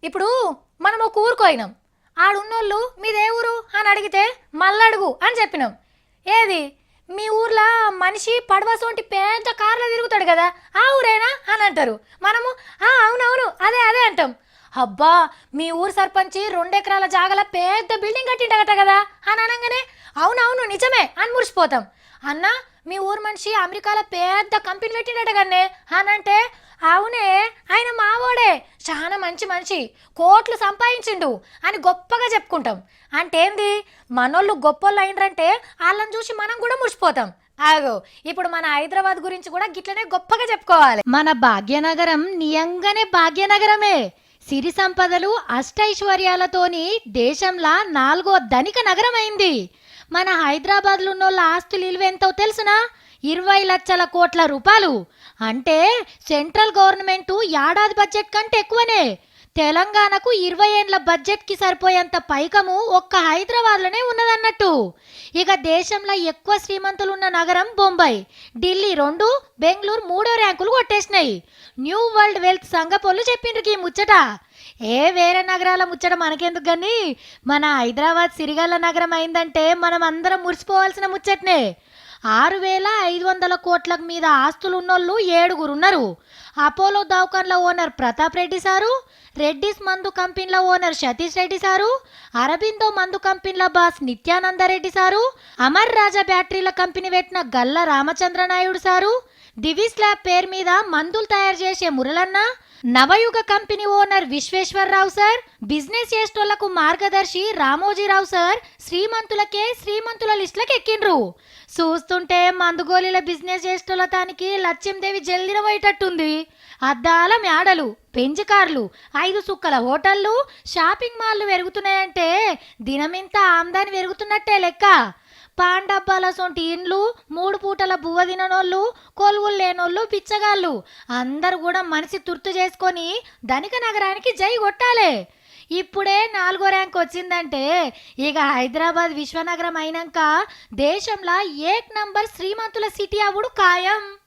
ఇప్పుడు మనం ఒక ఊరికి పోయినాం. ఆడున్నోళ్ళు మీదే ఊరు అని అడిగితే మల్లడుగు అని చెప్పినాం. ఏది మీ ఊర్లో మనిషి పడవసోంటి పెద్ద కార్లో తిరుగుతాడు కదా, ఆ ఊరేనా అని అంటారు. మనము అవునవును అదే అదే అంటాం. అబ్బా, మీ ఊరు సర్పంచి 2 ఎకరాల జాగల పెద్ద బిల్డింగ్ కట్టిండగట కదా అని అనగానే అవునవును నిజమే అని మురిసిపోతాం. అన్న, మీ ఊరు మనిషి అమెరికాలో పెద్ద కంపెనీ పెట్టిండట కన్నే అని అంటే అవునే, ఆయన మావోడే, చాలా మంచి మనిషి, కోట్లు సంపాదించిండు అని గొప్పగా చెప్పుకుంటాం. అంటే ఏంది, మనోళ్ళు గొప్పోళ్ళు అయినరంటే వాళ్ళని చూసి మనం కూడా మురిసిపోతాం. ఆగో, ఇప్పుడు మన హైదరాబాద్ గురించి కూడా గిట్లనే గొప్పగా చెప్పుకోవాలి. మన భాగ్యనగరం నియంగానే భాగ్యనగరమే. సిరి సంపదలు అష్టైశ్వర్యాలతోని దేశంలో 4వ ధనిక నగరం అయింది. మన హైదరాబాద్లో ఉన్నోళ్ళ ఆస్తులు విలువ ఎంతో తెలుసునా? 20 లక్షల కోట్ల రూపాయలు. అంటే సెంట్రల్ గవర్నమెంట్ ఏడాది బడ్జెట్ కంటే ఎక్కువనే. తెలంగాణకు 20 ఏండ్ల బడ్జెట్కి సరిపోయేంత పైకము ఒక్క హైదరాబాద్లోనే ఉన్నదన్నట్టు. ఇక దేశంలో ఎక్కువ శ్రీమంతులు ఉన్న నగరం బొంబాయి. ఢిల్లీ 2, బెంగళూరు 3 ర్యాంకులు కొట్టేసినాయి. న్యూ వరల్డ్ వెల్త్ సంఘపోళ్ళు చెప్పిండ్రు ఈ ముచ్చట. వేరే నగరాల ముచ్చట మనకెందుకు కానీ మన హైదరాబాద్ సిరిగల్ల నగరం అయిందంటే మనం అందరం మురిసిపోవాల్సిన ముచ్చట్నే. 6,500 కోట్ల మీద ఆస్తులు ఉన్నోళ్ళు 7గురు ఉన్నారు. అపోలో దవాఖాన్ల ఓనర్ ప్రతాప్ రెడ్డి సారు, రెడ్డిస్ మందు కంపెనీల ఓనర్ సతీష్ రెడ్డి సారు, అరబిందో మందు కంపెనీల బాస్ నిత్యానందరెడ్డి సారు, అమర్ రాజా బ్యాటరీల కంపెనీ పెట్టిన గల్ల రామచంద్ర నాయుడు సారు, దివిస్ ల్యాబ్ పేరు మీద మందులు తయారు చేసే మురళన్న, Navayuga company owner Visweswararao sir, business చేసేటోళ్లకు మార్గదర్శి రామోజీరావు సార్ శ్రీమంతులకే శ్రీమంతుల లిస్టులకు ఎక్కిండ్రు. చూస్తుంటే మందుగోళీల బిజినెస్ చేసేటోళ్ళ తానికి లక్ష్మీదేవి జల్దిన పోయేటట్టుంది. అద్దాల మేడలు, పెంచికార్లు, 5 సుక్కల హోటళ్ళు, షాపింగ్ మాల్లు పెరుగుతున్నాయంటే దినమింత ఆమ్దాని పెరుగుతున్నట్టే లెక్క. పాండబ్బాల సొంటి ఇండ్లు, 3 పూటల బువ్వ తిననోళ్ళు, కొలువులు లేనోళ్ళు, పిచ్చగాళ్ళు అందరు కూడా మనసి తుర్తు చేసుకొని ధనిక నగరానికి జై కొట్టాలి. ఇప్పుడే 4వ ర్యాంక్ వచ్చిందంటే ఇక హైదరాబాద్ విశ్వనగరం అయినాక దేశంలో 1 నంబర్ శ్రీమంతుల సిటీ అవుడు ఖాయం.